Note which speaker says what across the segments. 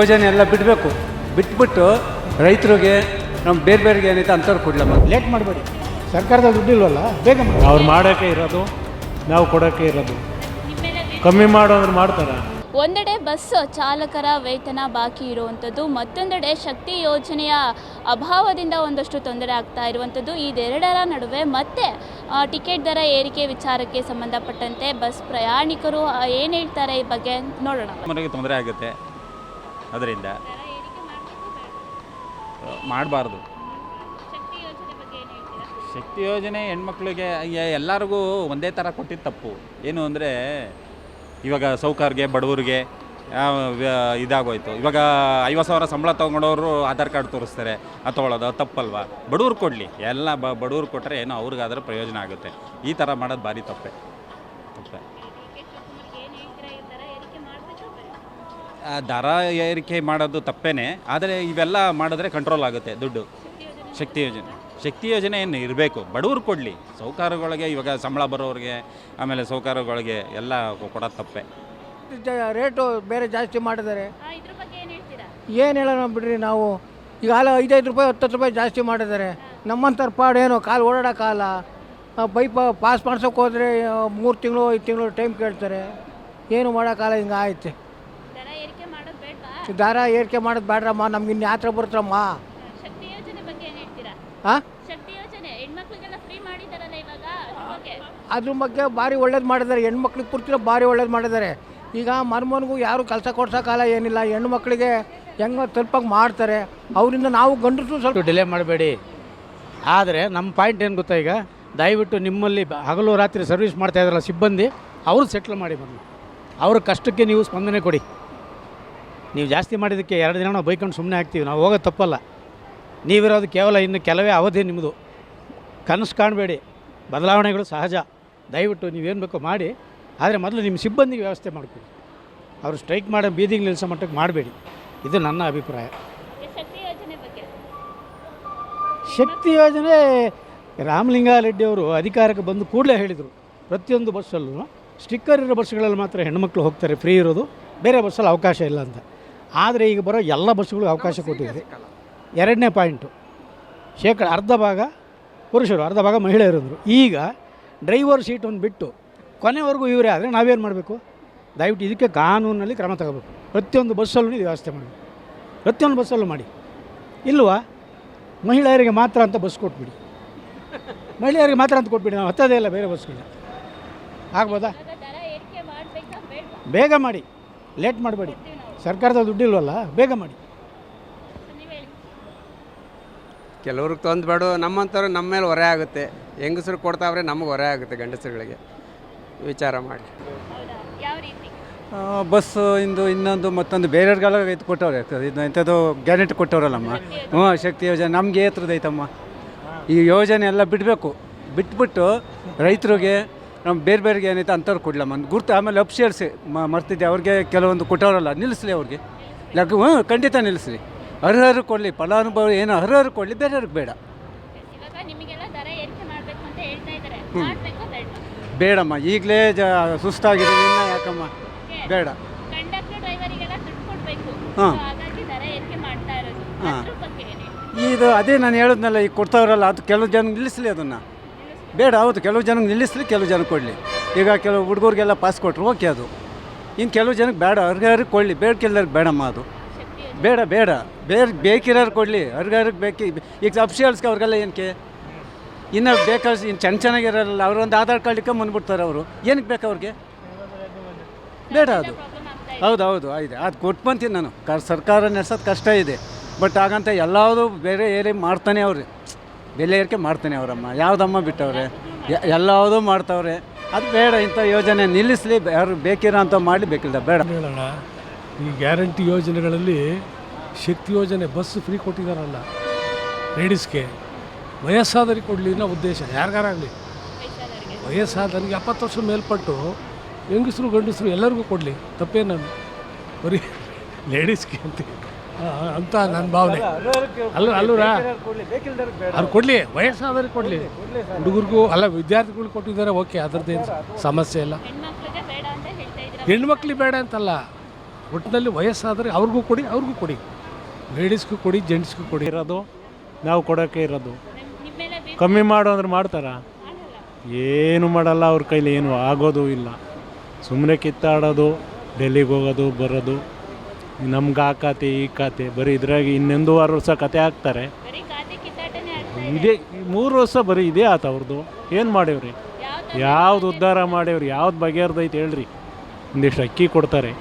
Speaker 1: ಯೋಜನೆ ಎಲ್ಲ ಬಿಡಬೇಕು. ಬಿಟ್ಬಿಟ್ಟು ರೈತರಿಗೆ ನಮ್ಮ ಬೇರೆ ಏನೈತೆ ಅಂಥವ್ರು ಕೊಡ್ಲಮ್ಮ.
Speaker 2: ಲೇಟ್ ಮಾಡಬೇಡಿ. ಸರ್ಕಾರದ ದುಡ್ಡಿಲ್ವಲ್ಲ, ಬೇಗ ಮಾಡಿ.
Speaker 3: ಅವ್ರು ಮಾಡೋಕ್ಕೆ ಇರೋದು, ನಾವು ಕೊಡೋಕ್ಕೆ ಇರೋದು. ಕಮ್ಮಿ ಮಾಡೋರು ಮಾಡ್ತಾರೆ.
Speaker 4: ಒಂದೆಡೆ ಬಸ್ ಚಾಲಕರ ವೇತನ ಬಾಕಿ ಇರುವಂಥದ್ದು, ಮತ್ತೊಂದೆಡೆ ಶಕ್ತಿ ಯೋಜನೆಯ ಅಭಾವದಿಂದ ಒಂದಷ್ಟು ತೊಂದರೆ ಆಗ್ತಾ ಇರುವಂಥದ್ದು. ಇದೆರಡರ ನಡುವೆ ಮತ್ತೆ ಟಿಕೆಟ್ ದರ ಏರಿಕೆ ವಿಚಾರಕ್ಕೆ ಸಂಬಂಧಪಟ್ಟಂತೆ ಬಸ್ ಪ್ರಯಾಣಿಕರು ಏನು ಹೇಳ್ತಾರೆ ಈ ಬಗ್ಗೆ ನೋಡೋಣ.
Speaker 5: ಮನೆಗೆ ತೊಂದರೆ ಆಗುತ್ತೆ, ಅದರಿಂದ ಮಾಡಬಾರ್ದು. ಶಕ್ತಿ ಯೋಜನೆ ಹೆಣ್ಮಕ್ಳಿಗೆ ಎಲ್ಲರಿಗೂ ಒಂದೇ ಥರ ಕೊಟ್ಟಿದ್ದು ತಪ್ಪು. ಏನು ಅಂದರೆ ಇವಾಗ ಸೌಕರ್ಗೆ ಬಡವ್ರಿಗೆ ಇದಾಗೋಯ್ತು. ಇವಾಗ 50,000 ಸಂಬಳ ತೊಗೊಂಡವರು ಆಧಾರ್ ಕಾರ್ಡ್ ತೋರಿಸ್ತಾರೆ, ಅದು ತೊಗೊಳೋದು ತಪ್ಪಲ್ವಾ? ಬಡವ್ರು ಕೊಡಲಿ, ಎಲ್ಲ ಬಡವ್ರು ಕೊಟ್ಟರೆ ಏನೋ ಅವ್ರಿಗಾದ್ರೆ ಪ್ರಯೋಜನ ಆಗುತ್ತೆ. ಈ ಥರ ಮಾಡೋದು ಭಾರಿ ತಪ್ಪೆ. ದರ ಏರಿಕೆ ಮಾಡೋದು ತಪ್ಪೇನೆ, ಆದರೆ ಇವೆಲ್ಲ ಮಾಡಿದ್ರೆ ಕಂಟ್ರೋಲ್ ಆಗುತ್ತೆ ದುಡ್ಡು. ಶಕ್ತಿ ಯೋಜನೆ ಏನು ಇರಬೇಕು, ಬಡವ್ರು ಕೊಡಲಿ. ಸೌಕರ್ಯಗಳಿಗೆ ಇವಾಗ ಸಂಬಳ ಬರೋರಿಗೆ, ಆಮೇಲೆ ಸೌಕರ್ಯಗಳಿಗೆ ಎಲ್ಲ ಕೊಡೋದು ತಪ್ಪೆ.
Speaker 2: ರೇಟು ಬೇರೆ ಜಾಸ್ತಿ ಮಾಡಿದ್ದಾರೆ. ಏನು ಹೇಳೋಣ ಬಿಡ್ರಿ. ನಾವು ಈಗ ಹಾಲು 5 ರೂಪಾಯಿ 10 ರೂಪಾಯಿ ಜಾಸ್ತಿ ಮಾಡಿದ್ದಾರೆ. ನಮ್ಮಂಥವ್ರ ಪಾಡೇನು ಕಾಲು ಓಡಾಡೋಕ್ಕಾಗಲ್ಲ. ಪಾಸ್ ಮಾಡ್ಸೋಕೆ ಹೋದರೆ 3 ತಿಂಗಳು 5 ತಿಂಗಳು ಟೈಮ್ ಕೇಳ್ತಾರೆ. ಏನು ಮಾಡೋಕ್ಕಾಗಲ್ಲ. ಹಿಂಗೆ ಆಯ್ತು. ದರ ಏರಿಕೆ ಮಾಡೋದು ಬೇಡ್ರಮ್ಮ, ನಮ್ಗೆ ಇನ್ನು ಯಾತ್ರ ಬರ್ತರಮ್ಮ. ಹಾಂ, ಅದ್ರ ಬಗ್ಗೆ ಭಾರಿ ಒಳ್ಳೇದು ಮಾಡಿದ್ದಾರೆ. ಹೆಣ್ಮಕ್ಳಿಗೆ ಪೂರ್ತಿ ಭಾರಿ ಒಳ್ಳೇದು ಮಾಡಿದ್ದಾರೆ. ಈಗ ಮರ್ಮನಿಗೂ ಯಾರು ಕೆಲಸ ಕೊಡ್ಸೋಕ್ಕಾಗಲ್ಲ, ಏನಿಲ್ಲ. ಹೆಣ್ಮಕ್ಳಿಗೆ ಹೆಂಗೆ ತಲುಪಾಗಿ ಮಾಡ್ತಾರೆ. ಅವರಿಂದ ನಾವು ಗಂಡಸರು ಸ್ವಲ್ಪ
Speaker 6: ಡಿಲೇ ಮಾಡಬೇಡಿ. ಆದರೆ ನಮ್ಮ ಪಾಯಿಂಟ್ ಏನು ಗೊತ್ತಾ, ಈಗ ದಯವಿಟ್ಟು ನಿಮ್ಮಲ್ಲಿ ಹಗಲು ರಾತ್ರಿ ಸರ್ವಿಸ್ ಮಾಡ್ತಾ ಇದ್ದಾರಲ್ಲ ಸಿಬ್ಬಂದಿ, ಅವ್ರು ಸೆಟ್ಲ್ ಮಾಡಿ ಬನ್ನಿ. ಅವ್ರ ಕಷ್ಟಕ್ಕೆ ನೀವು ಸ್ಪಂದನೆ ಕೊಡಿ. ನೀವು ಜಾಸ್ತಿ ಮಾಡಿದ್ದಕ್ಕೆ 2 ದಿನ ನಾವು ಬೈಕೊಂಡು ಸುಮ್ಮನೆ ಆಗ್ತೀವಿ. ನಾವು ಹೋಗೋದು ತಪ್ಪಲ್ಲ. ನೀವಿರೋದು ಕೇವಲ ಇನ್ನು ಕೆಲವೇ ಅವಧಿ ನಿಮ್ಮದು. ಕನಸು ಕಾಣಬೇಡಿ. ಬದಲಾವಣೆಗಳು ಸಹಜ. ದಯವಿಟ್ಟು ನೀವೇನು ಬೇಕೋ ಮಾಡಿ, ಆದರೆ ಮೊದಲು ನಿಮ್ಮ ಸಿಬ್ಬಂದಿಗೆ ವ್ಯವಸ್ಥೆ ಮಾಡಿಕೊಡಿ. ಅವರು ಸ್ಟ್ರೈಕ್ ಮಾಡೋ ಬೀದಿಗೆ ನಿಲ್ಲಿಸೋ ಮಟ್ಟಕ್ಕೆ ಮಾಡಬೇಡಿ. ಇದು ನನ್ನ ಅಭಿಪ್ರಾಯ. ಶಕ್ತಿ ಯೋಜನೆ ರಾಮಲಿಂಗಾರೆಡ್ಡಿಯವರು ಅಧಿಕಾರಕ್ಕೆ ಬಂದು ಕೂಡಲೇ ಹೇಳಿದರು, ಪ್ರತಿಯೊಂದು ಬಸ್ಸಲ್ಲೂ ಸ್ಟಿಕ್ಕರ್ ಇರೋ ಬಸ್ಗಳಲ್ಲಿ ಮಾತ್ರ ಹೆಣ್ಮಕ್ಳು ಹೋಗ್ತಾರೆ, ಫ್ರೀ ಇರೋದು, ಬೇರೆ ಬಸ್ಸಲ್ಲಿ ಅವಕಾಶ ಇಲ್ಲ ಅಂತ. ಆದರೆ ಈಗ ಬರೋ ಎಲ್ಲ ಬಸ್ಸುಗಳಿಗೂ ಅವಕಾಶ ಕೊಟ್ಟಿದೆ. 2ನೇ ಪಾಯಿಂಟು, ಅರ್ಧ ಭಾಗ ಪುರುಷರು, ಅರ್ಧ ಭಾಗ ಮಹಿಳೆಯರು ಅಂದರು. ಈಗ ಡ್ರೈವರ್ ಸೀಟನ್ನು ಬಿಟ್ಟು ಕೊನೆವರೆಗೂ ಇವರೇ ಆದರೆ ನಾವೇನು ಮಾಡಬೇಕು? ದಯವಿಟ್ಟು ಇದಕ್ಕೆ ಕಾನೂನಲ್ಲಿ ಕ್ರಮ ತಗೋಬೇಕು. ಪ್ರತಿಯೊಂದು ಬಸ್ಸಲ್ಲೂ ಇದು ವ್ಯವಸ್ಥೆ ಮಾಡಬೇಕು. ಪ್ರತಿಯೊಂದು ಬಸ್ಸಲ್ಲೂ ಮಾಡಿ. ಇಲ್ವಾ, ಮಹಿಳೆಯರಿಗೆ ಮಾತ್ರ ಅಂತ ಬಸ್ ಕೊಟ್ಬಿಡಿ. ಮಹಿಳೆಯರಿಗೆ ಮಾತ್ರ ಅಂತ ಕೊಟ್ಬಿಡಿ. ನಾವು ಹತ್ತೋದೇ ಇಲ್ಲ ಬೇರೆ ಬಸ್ಗಳನ್ನ. ಆಗ್ಬೋದಾ? ಬೇಗ ಮಾಡಿ, ಲೇಟ್ ಮಾಡಬೇಡಿ. ಸರ್ಕಾರದ ದುಡ್ಡಿಲ್ವಲ್ಲ, ಬೇಗ ಮಾಡಿ.
Speaker 7: ಕೆಲವ್ರಿಗೆ ತೊಂದ್ಬೇಡ, ನಮ್ಮಂಥವ್ರು ನಮ್ಮ ಮೇಲೆ ಹೊರೆ ಆಗುತ್ತೆ. ಹೆಂಗಸರು ಕೊಡ್ತಾವ್ರೆ, ನಮಗೆ ಹೊರೆ ಆಗುತ್ತೆ ಗಂಡಸರುಗಳಿಗೆ. ವಿಚಾರ ಮಾಡಿ.
Speaker 1: ಬಸ್ಸು ಇನ್ನೊಂದು ಮತ್ತೊಂದು ಬೇರೆಯವ್ರಿಗೆಲ್ಲ ಇದು ಕೊಟ್ಟವ್ರೆ. ಇದು ಎಂಥದ್ದು ಗ್ಯಾರಂಟಿ ಕೊಟ್ಟವ್ರಲ್ಲಮ್ಮ. ಶಕ್ತಿ ಯೋಜನೆ ನಮಗೆ ಐತಮ್ಮ. ಈ ಯೋಜನೆ ಎಲ್ಲ ಬಿಡಬೇಕು. ಬಿಟ್ಬಿಟ್ಟು ರೈತರಿಗೆ ನಮ್ಮ ಬೇರೆ ಏನೈತೆ ಅಂಥವ್ರು ಕೊಡ್ಲಮ್ಮ ಗುರ್ತು. ಆಮೇಲೆ ಅಪ್ಶೇರ್ಸಿ ಮರ್ತಿದ್ದೆ ಅವ್ರಿಗೆ ಕೆಲವೊಂದು ಕೊಟ್ಟವ್ರಲ್ಲ, ನಿಲ್ಲಿಸ್ಲಿ ಅವ್ರಿಗೆ. ಖಂಡಿತ ನಿಲ್ಲಿಸ್ಲಿ. ಅರ್ಹರು ಕೊಡಲಿ, ಫಲಾನುಭವಿ ಏನು ಅರ್ಹರು ಕೊಡಲಿ, ಬೇರೆಯವ್ರಿಗೆ ಬೇಡ. ಬೇಡಮ್ಮ, ಈಗಲೇ ಸುಸ್ತಾಗಿದೆ, ಇನ್ನು ಯಾಕಮ್ಮ ಬೇಡ. ಹಾಂ ಹಾಂ, ಇದು ಅದೇ ನಾನು ಹೇಳಿದ್ನಲ್ಲ, ಈಗ ಕೊಡ್ತಾವ್ರಲ್ಲ, ಅದು ಕೆಲವು ಜನ ನಿಲ್ಲಿಸಲಿ, ಅದನ್ನು ಬೇಡ. ಹೌದು, ಕೆಲವು ಜನಕ್ಕೆ ನಿಲ್ಲಿಸಲಿ, ಕೆಲವು ಜನಕ್ಕೆ ಕೊಡಲಿ. ಈಗ ಕೆಲವು ಹುಡುಗರಿಗೆಲ್ಲ ಪಾಸ್ ಕೊಟ್ಟರು, ಓಕೆ. ಅದು ಇನ್ನು ಕೆಲವು ಜನಕ್ಕೆ ಬೇಡ, ಅರ್ಹರಿಗೆ ಕೊಡಲಿ, ಬೇಡಕ್ಕೆಲ್ಲರಿಗೆ ಬೇಡಮ್ಮ. ಅದು ಬೇಡ. ಬೇಕಿರೋರು ಕೊಡಲಿ, ಅರ್ಹರಿಗೆ ಈಗ ಅಫಿಷಿಯಲ್ಸ್ಗೆ ಅವ್ರಿಗೆಲ್ಲ ಏನಕ್ಕೆ ಇನ್ನು ಬೇಕಾದ್ರೆ ಇನ್ನು ಚೆನ್ನಾಗಿರೋಲ್ಲ, ಅವ್ರೊಂದು ಆಧಾರ್ ಕಾರ್ಡ್ ಬಂದ್ಬಿಡ್ತಾರೆ. ಅವರು ಏನಕ್ಕೆ ಬೇಕು ಅವ್ರಿಗೆ? ಬೇಡ. ಅದು ಹೌದು ಆಯ್ತು, ಅದು ಕೊಟ್ಟು ಬಂತೀನಿ ನಾನು. ಸರ್ಕಾರ ನಡೆಸೋದು ಕಷ್ಟ ಇದೆ. ಬಟ್ ಹಾಗಂತ ಎಲ್ಲಾವುದು ಬೇರೆ ಏರಿ ಮಾಡ್ತಾನೆ ಅವ್ರಿ. ಬೆಲೆ ಏರಿಕೆ ಮಾಡ್ತಾನೆ ಅವರಮ್ಮ. ಯಾವುದಮ್ಮ ಬಿಟ್ಟವ್ರೆ? ಎಲ್ಲದೂ ಮಾಡ್ತಾವ್ರೆ. ಅದು ಬೇಡ. ಇಂಥ ಯೋಜನೆ ನಿಲ್ಲಿಸಲಿ, ಯಾರು ಬೇಕಿರೋ ಅಂತ ಮಾಡಲಿ, ಬೇಕಿಲ್ಲ ಬೇಡ.
Speaker 3: ಹೇಳೋಣ, ಈ ಗ್ಯಾರಂಟಿ ಯೋಜನೆಗಳಲ್ಲಿ ಶಕ್ತಿ ಯೋಜನೆ ಬಸ್ ಫ್ರೀ ಕೊಟ್ಟಿದ್ದಾರಲ್ಲ ಲೇಡೀಸ್ಗೆ, ವಯಸ್ಸಾದರಿಗೆ ಕೊಡಲಿ ಅನ್ನೋ ಉದ್ದೇಶ. ಯಾರಿಗಾರಾಗಲಿ ವಯಸ್ಸಾದವರಿಗೆ 70 ವರ್ಷ ಮೇಲ್ಪಟ್ಟು ಹೆಂಗಸರು ಗಂಡಸರು ಎಲ್ಲರಿಗೂ ಕೊಡಲಿ, ತಪ್ಪೇನು? ಬರೀ ಲೇಡೀಸ್ಗೆ ಅಂತ ನನ್ನ ಭಾವನೆ. ಅಲ್ಲೂರ ಅವ್ರು ಕೊಡಲಿ, ವಯಸ್ಸಾದವ್ರಿಗೆ ಕೊಡಲಿ, ಹುಡುಗರಿಗೂ ಅಲ್ಲ, ವಿದ್ಯಾರ್ಥಿಗಳು ಕೊಟ್ಟಿದ್ದಾರೆ, ಓಕೆ, ಅದರದ್ದೇನು ಸಮಸ್ಯೆ ಇಲ್ಲ. ಹೆಣ್ಮಕ್ಳಿಗೆ ಬೇಡ ಅಂತಲ್ಲ, ಒಟ್ಟಿನಲ್ಲಿ ವಯಸ್ಸಾದರೆ ಅವ್ರಿಗೂ ಕೊಡಿ ಲೇಡೀಸ್ಗೂ ಕೊಡಿ ಜೆಂಟ್ಸ್ಗೂ ಕೊಡಿ ಇರೋದು ನಾವು ಕೊಡೋಕ್ಕೆ ಇರೋದು. ಕಮ್ಮಿ ಮಾಡು ಅಂದ್ರೆ ಮಾಡ್ತಾರಾ? ಏನು ಮಾಡಲ್ಲ, ಅವ್ರ ಕೈಲಿ ಏನು ಆಗೋದು ಇಲ್ಲ. ಸುಮ್ಮನೆ ಕಿತ್ತಾಡೋದು, ಡೆಲ್ಲಿಗೆ ಹೋಗೋದು ಬರೋದು, ನಮ್ಗೆ ಆ ಖಾತೆ ಈ ಖಾತೆ ಬರೀ ಇದ್ರಾಗ ಇನ್ನೊಂದು 6 ವರ್ಷ ಕತೆ ಹಾಕ್ತಾರೆ. ಇದೇ 3 ವರ್ಷ ಬರೀ ಇದೇ ಆತ ಅವ್ರದ್ದು. ಏನು ಮಾಡೇವ್ರಿ? ಯಾವ್ದು ಉದ್ಧಾರ ಮಾಡೇವ್ರಿ? ಯಾವ್ದು ಬಗೆಹರ್ದೈತೆ ಹೇಳ್ರಿ? ಒಂದಿಷ್ಟು ಅಕ್ಕಿ ಕೊಡ್ತಾರೆ,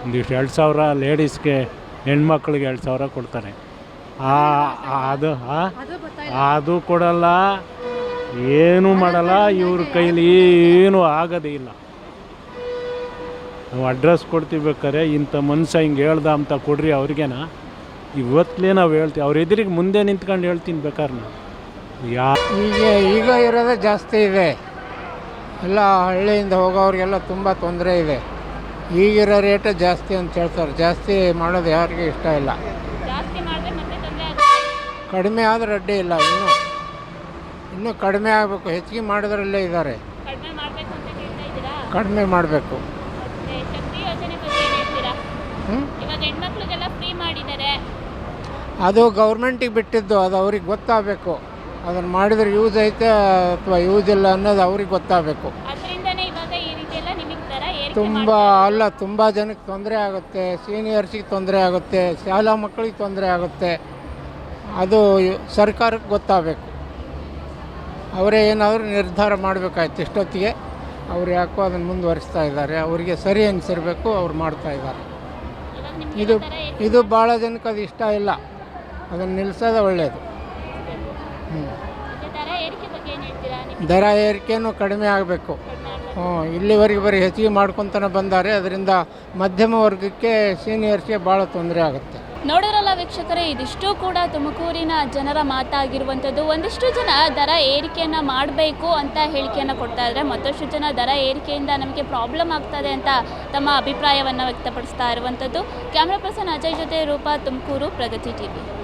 Speaker 3: ಒಂದಿಷ್ಟು 2,000 ಲೇಡೀಸ್ಗೆ ಹೆಣ್ಮಕ್ಳಿಗೆ 2,000 ಕೊಡ್ತಾರೆ. ಅದು ಕೊಡಲ್ಲ, ಏನೂ ಮಾಡಲ್ಲ. ಇವ್ರ ಕೈಲಿ ಏನೂ ಆಗೋದೇ ಇಲ್ಲ. ನಾವು ಅಡ್ರೆಸ್ ಕೊಡ್ತೀವಿ ಬೇಕಾರೆ, ಇಂಥ ಮನುಷ್ಯ ಹಿಂಗೆ ಹೇಳ್ದ ಅಂತ ಕೊಡ್ರಿ ಅವ್ರಿಗೇನ. ಇವತ್ತಲೇ ನಾವು ಹೇಳ್ತೀವಿ, ಅವ್ರ ಎದುರಿಗೆ ಮುಂದೆ ನಿಂತ್ಕೊಂಡು ಹೇಳ್ತೀನಿ ಬೇಕಾದ್ರೆ ನಾನು.
Speaker 2: ಈಗ ಇರೋದೇ ಜಾಸ್ತಿ ಇದೆ. ಎಲ್ಲ ಹಳ್ಳಿಯಿಂದ ಹೋಗೋರಿಗೆಲ್ಲ ತುಂಬ ತೊಂದರೆ ಇದೆ. ಈಗಿರೋ ರೇಟೇ ಜಾಸ್ತಿ ಅಂತ ಹೇಳ್ತಾರೆ. ಜಾಸ್ತಿ ಮಾಡೋದು ಯಾರಿಗೂ ಇಷ್ಟ ಇಲ್ಲ. ಕಡಿಮೆ ಆದರೆ ಅಡ್ಡಿ ಇಲ್ಲ. ಇನ್ನೂ ಕಡಿಮೆ ಆಗಬೇಕು. ಹೆಚ್ಚಿಗೆ ಮಾಡೋದ್ರಲ್ಲೇ ಇದ್ದಾರೆ. ಕಡಿಮೆ ಮಾಡಬೇಕು. ಅದು ಗೌರ್ಮೆಂಟಿಗೆ ಬಿಟ್ಟಿದ್ದು. ಅದು ಅವ್ರಿಗೆ ಗೊತ್ತಾಗಬೇಕು. ಅದನ್ನು ಮಾಡಿದ್ರೆ ಯೂಸ್ ಐತೆ ಅಥವಾ ಯೂಸ್ ಇಲ್ಲ ಅನ್ನೋದು ಅವ್ರಿಗೆ ಗೊತ್ತಾಗಬೇಕು. ತುಂಬ ಜನಕ್ಕೆ ತೊಂದರೆ ಆಗುತ್ತೆ. ಸೀನಿಯರ್ಸಿಗೆ ತೊಂದರೆ ಆಗುತ್ತೆ, ಶಾಲಾ ಮಕ್ಕಳಿಗೆ ತೊಂದರೆ ಆಗುತ್ತೆ. ಅದು ಸರ್ಕಾರಕ್ಕೆ ಗೊತ್ತಾಗಬೇಕು. ಅವರೇ ಏನಾದರೂ ನಿರ್ಧಾರ ಮಾಡಬೇಕಾಯ್ತು. ಇಷ್ಟೊತ್ತಿಗೆ ಅವ್ರು ಯಾಕೋ ಅದನ್ನು ಮುಂದುವರಿಸ್ತಾ ಇದ್ದಾರೆ. ಅವರಿಗೆ ಸರಿ ಅನಿಸಿರ್ಬೇಕು, ಅವ್ರು ಮಾಡ್ತಾ ಇದ್ದಾರೆ. ಇದು ಭಾಳ ಜನಕ್ಕೆ ಅದು ಇಷ್ಟ ಇಲ್ಲ. ಅದನ್ನು ನಿಲ್ಲಿಸೋದು ಒಳ್ಳೆಯದು. ದರ ಏರಿಕೆನೂ ಕಡಿಮೆ ಆಗಬೇಕು. ಇಲ್ಲಿವರೆಗೆ ಬರೀ ಹೆಚ್ಚಿಗೆ ಮಾಡ್ಕೊತಾನೆ ಬಂದಾರೆ. ಅದರಿಂದ ಮಧ್ಯಮ ವರ್ಗಕ್ಕೆ, ಸೀನಿಯರ್ಸ್ಗೆ ಭಾಳ ತೊಂದರೆ ಆಗುತ್ತೆ.
Speaker 4: ನೋಡಿರಲ್ಲ ವೀಕ್ಷಕರೇ, ಇದಿಷ್ಟು ಕೂಡ ತುಮಕೂರಿನ ಜನರ ಮಾತಾಗಿರುವಂಥದ್ದು. ಒಂದಿಷ್ಟು ಜನ ದರ ಏರಿಕೆಯನ್ನು ಮಾಡಬೇಕು ಅಂತ ಹೇಳಿಕೆಯನ್ನು ಕೊಡ್ತಾ ಇದ್ದಾರೆ. ಮತ್ತಷ್ಟು ಜನ ದರ ಏರಿಕೆಯಿಂದ ನಮಗೆ ಪ್ರಾಬ್ಲಮ್ ಆಗ್ತದೆ ಅಂತ ತಮ್ಮ ಅಭಿಪ್ರಾಯವನ್ನು ವ್ಯಕ್ತಪಡಿಸ್ತಾ ಇರುವಂಥದ್ದು. ಕ್ಯಾಮ್ರಾ ಪರ್ಸನ್ ಅಜಯ್ ಜೊತೆ ರೂಪಾ, ತುಮಕೂರು, ಪ್ರಗತಿ ಟಿವಿ.